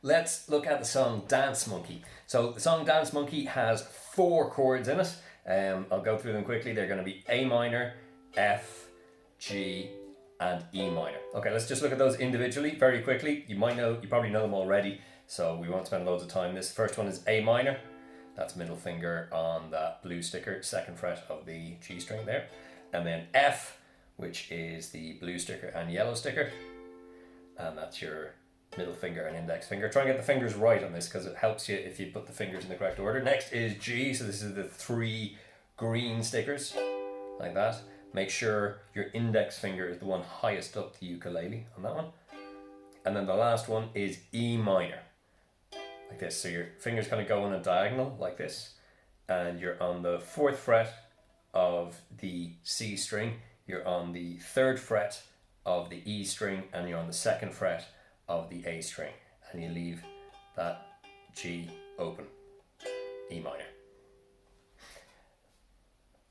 let's look at the song Dance Monkey. So the song Dance Monkey has 4 chords in it. I'll go through them quickly. They're going to be A minor, F, G, and E minor. Okay, let's just look at those individually very quickly. You probably know them already, so we won't spend loads of time. This first one is A minor. That's middle finger on that blue sticker, 2nd fret of the G string there. And then F, which is the blue sticker and yellow sticker. And that's your middle finger and index finger. Try and get the fingers right on this because it helps you if you put the fingers in the correct order. Next is G, so this is the 3 green stickers, like that. Make sure your index finger is the one highest up the ukulele on that one. And then the last one is E minor, like this. So your fingers kind of go on a diagonal like this, and you're on the 4th fret of the C string, you're on the 3rd fret of the E string, and you're on the 2nd fret of the A string, and you leave that G open, E minor.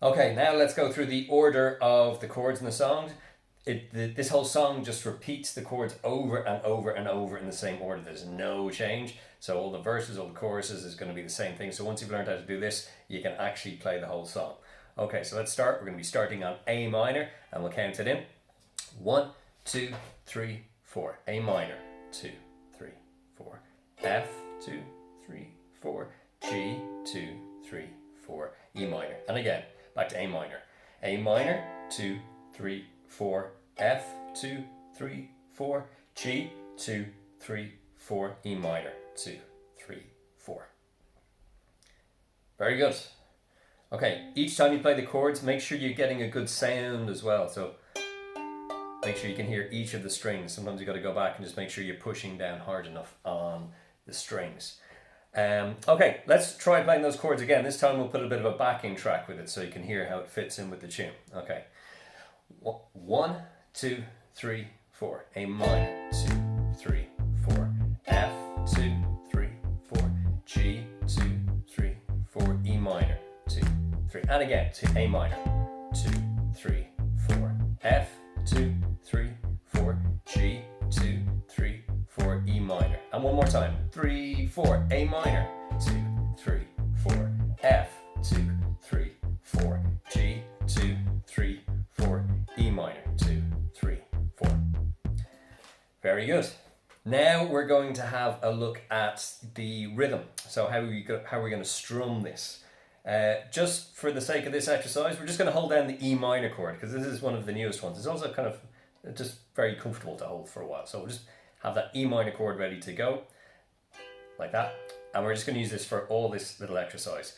Okay, now let's go through the order of the chords in the song. This whole song just repeats the chords over and over and over in the same order. There's no change. So all the verses, all the choruses is going to be the same thing. So once you've learned how to do this, you can actually play the whole song. Okay, so let's start. We're going to be starting on A minor, and we'll count it in. 1, 2, 3, 4. A minor. 2, 3, 4. F, 2, 3, 4. G, 2, 3, 4. E minor. And again, back to A minor. A minor, 2, 3, 4. F, 2, 3, 4. G, 2, 3, 4. E minor, 2, 3, 4. Very good. Okay, each time you play the chords, make sure you're getting a good sound as well. So make sure you can hear each of the strings. Sometimes you got to go back and just make sure you're pushing down hard enough on the strings. Okay, let's try playing those chords again. This time we'll put a bit of a backing track with it so you can hear how it fits in with the tune. Okay, 1, 2, 3, 4. A minor, 2, 3, 4. F, 2, 3, 4. G, 2, 3, 4. E minor, 2, 3. And again to A minor, 2, 3, 4. F, 2, 3, 4. G, 2, 3, 4. E minor. And one more time. 3, 4. A minor. 2, 3, 4. F, 2, 3, 4. G, 2, 3, 4. E minor. 2, 3, 4. Very good. Now we're going to have a look at the rhythm. So how are we going to strum this? Just for the sake of this exercise, we're just going to hold down the E minor chord because this is one of the newest ones. It's also kind of just very comfortable to hold for a while. So we'll just have that E minor chord ready to go, like that. And we're just going to use this for all this little exercise.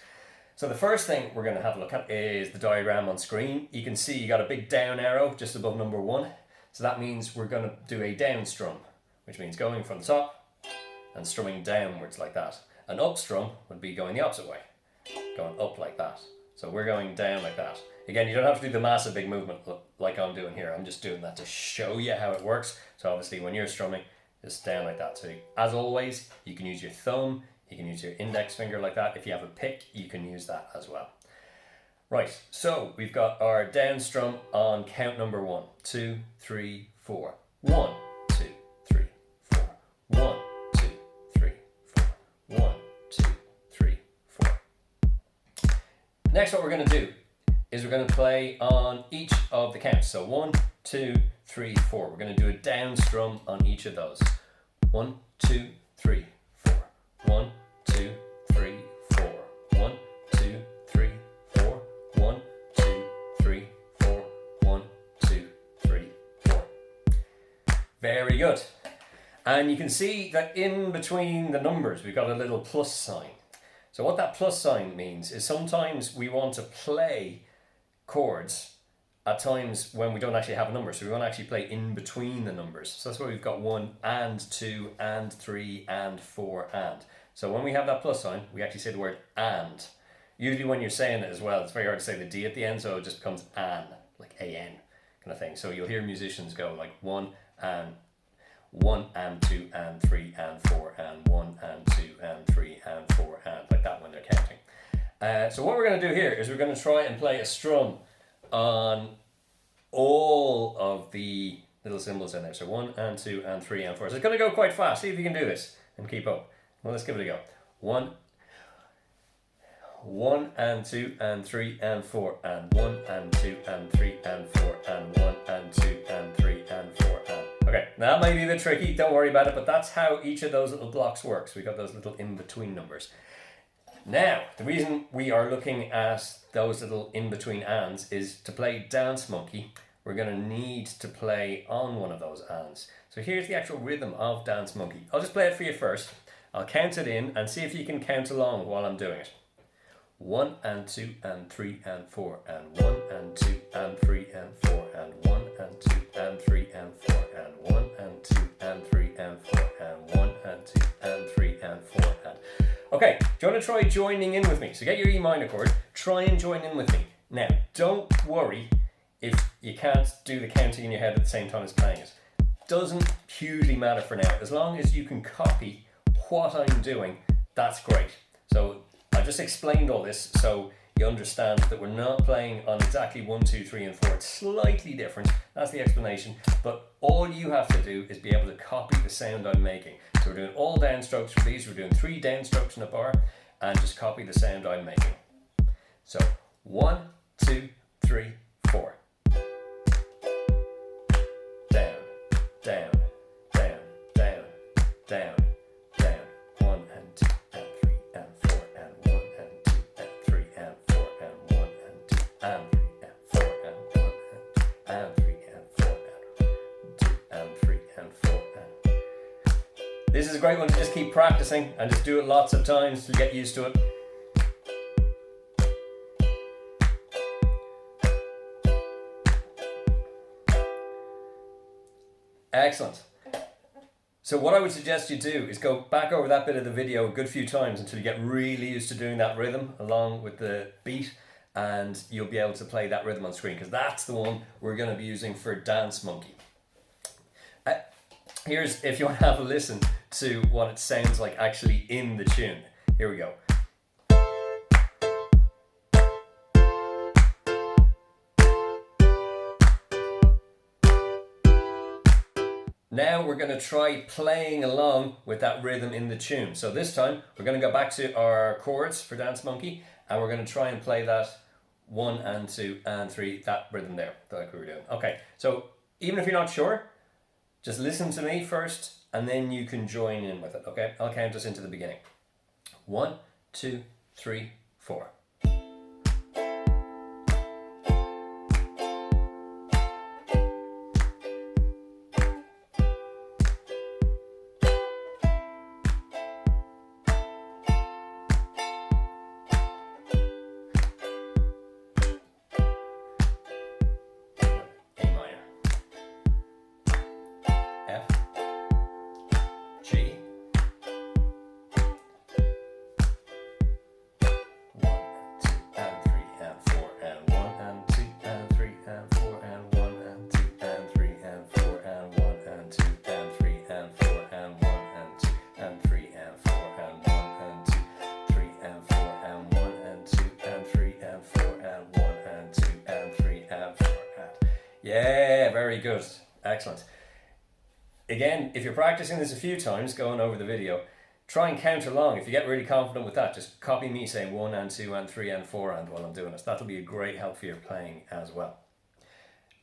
So the first thing we're going to have a look at is the diagram on screen. You can see you got a big down arrow just above number 1. So that means we're going to do a down strum, which means going from the top and strumming downwards like that. An up strum would be going the opposite way, going up like that. So we're going down like that. Again, you don't have to do the massive big movement like I'm doing here. I'm just doing that to show you how it works. So obviously when you're strumming, just down like that. So as always, you can use your thumb, you can use your index finger like that. If you have a pick, you can use that as well. Right, so we've got our down strum on count number 1. 2, 3, 4. 1, 2, 3, 4. 1, 2, 3, 4. 1, 2, 3, 4. Next, what we're going to do is we're going to play on each of the counts. So 1, 2, 3, 4. We're going to do a down strum on each of those. 1, 2, 3, 4. 1, 2, 3, 4. 1, 2, 3, 4. 1, 2, 3, 4. 1, 2, 3, 4. Very good. And you can see that in between the numbers, we've got a little plus sign. So what that plus sign means is sometimes we want to play chords at times when we don't actually have a number. So we want to actually play in between the numbers. So that's why we've got 1 and 2 and 3 and 4 and. So when we have that plus sign, we actually say the word and. Usually when you're saying it as well, it's very hard to say the D at the end, so it just becomes an, like A-N kind of thing. So you'll hear musicians go like 1 and 2 and 3 and 4 and 1 and 2 and 3 and 4 and like that when they're counting. So what we're going to do here is we're going to try and play a strum on all of the little symbols in there. So 1 and 2 and 3 and 4. So it's going to go quite fast. See if you can do this and keep up. Well, let's give it a go. 1 and 2 and 3 and 4 and 1 and 2 and 3 and 4 and 1 and 2 and 3 and 4 and... Okay, now that might be a bit tricky, don't worry about it, but that's how each of those little blocks works. We've got those little in-between numbers. Now, the reason we are looking at those little in-between ands is to play Dance Monkey, we're going to need to play on one of those ands. So here's the actual rhythm of Dance Monkey. I'll just play it for you first. I'll count it in and see if you can count along while I'm doing it. 1 and 2 and 3 and 4 and 1 and 2 and 3 and 4 and 1 and 2 and 3 and 4 and 1 and 2 and 3 and 4 and 1 and 2 and 3 and 4 and... Okay, do you want to try joining in with me? So get your E minor chord, try and join in with me. Now, don't worry if you can't do the counting in your head at the same time as playing it. Doesn't hugely matter for now. As long as you can copy what I'm doing, that's great. So I just explained all this so you understand that we're not playing on exactly 1, 2, 3 and 4. It's slightly different. That's the explanation. But all you have to do is be able to copy the sound I'm making. So we're doing all downstrokes for these. We're doing 3 downstrokes in a bar and just copy the sound I'm making. So 1, 2, 3, 4. Down, down, down, down, down, down. 1 and 2 and 3 and 4 and 1 and 2 and 3 and 4 and 1 and 2 and 3 and 4 and 1 and 2 and 3 and 4 and 2 and 3 and 4 and... This is a great one to just keep practicing and just do it lots of times to get used to it. Excellent. So what I would suggest you do is go back over that bit of the video a good few times until you get really used to doing that rhythm along with the beat, and you'll be able to play that rhythm on screen because that's the one we're going to be using for Dance Monkey. Here's, if you want to have a listen to what it sounds like actually in the tune. Here we go. Now we're going to try playing along with that rhythm in the tune. So this time we're going to go back to our chords for Dance Monkey and we're going to try and play that 1 and 2 and 3, that rhythm there, like we were doing. Okay, so even if you're not sure, just listen to me first and then you can join in with it, okay? I'll count us into the beginning. 1, 2, 3, 4. Yeah, very good. Excellent. Again, if you're practicing this a few times, going over the video, try and count along. If you get really confident with that, just copy me saying 1 and 2 and 3 and 4 and while I'm doing this. That'll be a great help for your playing as well.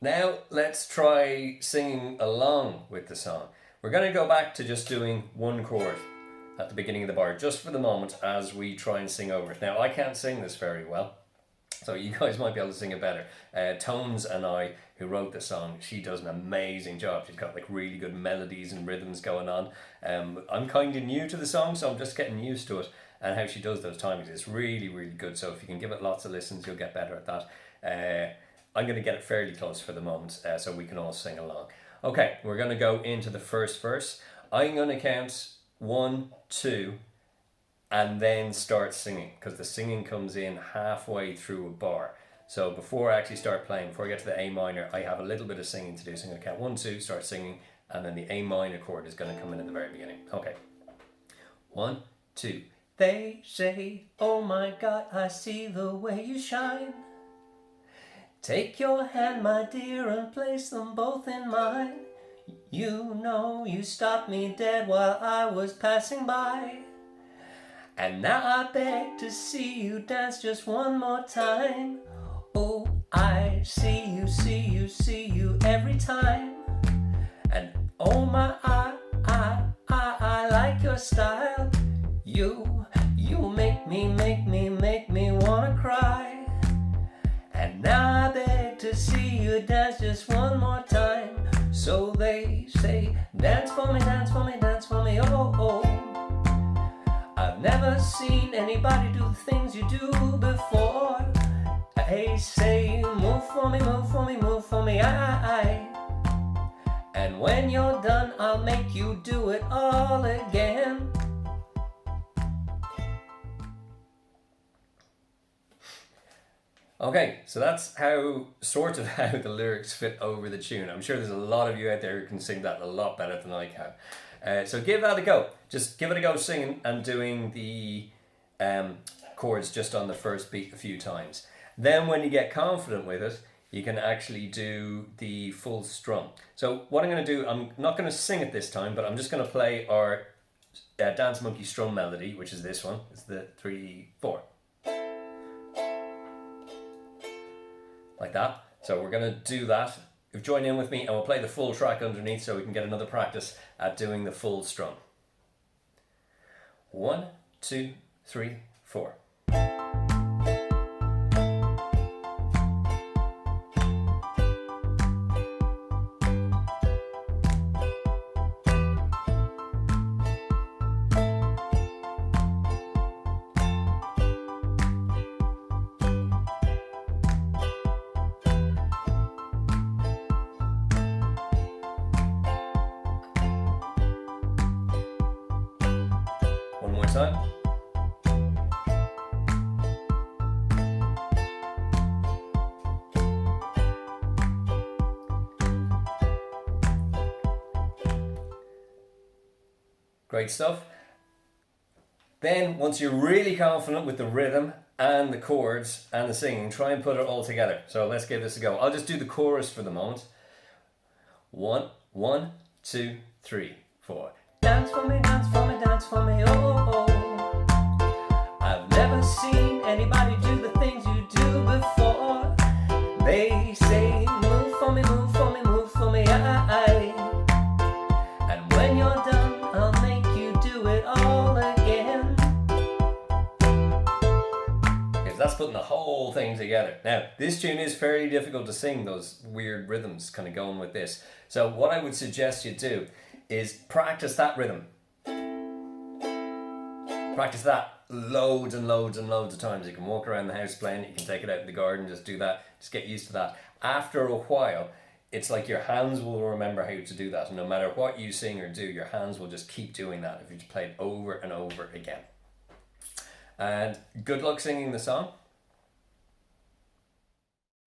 Now let's try singing along with the song. We're going to go back to just doing one chord at the beginning of the bar, just for the moment as we try and sing over it. Now I can't sing this very well, so you guys might be able to sing it better. Tones and I, who wrote the song, she does an amazing job. She's got like really good melodies and rhythms going on. I'm kind of new to the song, so I'm just getting used to it and how she does those timings. It's really, really good. So if you can give it lots of listens, you'll get better at that. I'm going to get it fairly close for the moment so we can all sing along. Okay, we're going to go into the first verse. I'm going to count 1, 2, and then start singing, because the singing comes in halfway through a bar. So before I actually start playing, before I get to the A minor, I have a little bit of singing to do. So I'm going to count 1, 2, start singing, and then the A minor chord is going to come in at the very beginning. Okay. 1, 2. They say, oh my God, I see the way you shine. Take your hand, my dear, and place them both in mine. You know you stopped me dead while I was passing by. And now I beg to see you dance just one more time. Oh, I see you, see you, see you every time. And oh my, I like your style. You make me wanna cry. And now I beg to see you dance just one more time. So they say, dance for me, dance for me, dance for me, oh, oh. I've never seen anybody do the things you do before. They say, move for me, move for me, move for me, I. And when you're done, I'll make you do it all again. Okay, so that's how the lyrics fit over the tune. I'm sure there's a lot of you out there who can sing that a lot better than I can. So give that a go. Just give it a go singing and doing the chords just on the first beat a few times. Then when you get confident with it, you can actually do the full strum. So what I'm going to do, I'm not going to sing it this time, but I'm just going to play our Dance Monkey strum melody, which is this one. It's the 3, 4. Like that. So we're going to do that. You've joined in with me and we'll play the full track underneath so we can get another practice at doing the full strum. 1, 2, 3, 4. One more time. Great stuff. Then, once you're really confident with the rhythm and the chords and the singing, try and put it all together. So let's give this a go. I'll just do the chorus for the moment. 1, 2, 3, 4. Dance for me, dance for me, dance for me, oh, oh. I've never seen anybody do the things you do before. They say, move for me, move for me, move for me, I. And when you're done, I'll make you do it all again. Because that's putting the whole thing together. Now, this tune is fairly difficult to sing, those weird rhythms kind of going with this. So what I would suggest you do is practice that rhythm. Practice that loads and loads and loads of times. You can walk around the house playing it, you can take it out in the garden, just do that. Just get used to that. After a while, it's like your hands will remember how to do that. And no matter what you sing or do, your hands will just keep doing that if you just play it over and over again. And good luck singing the song.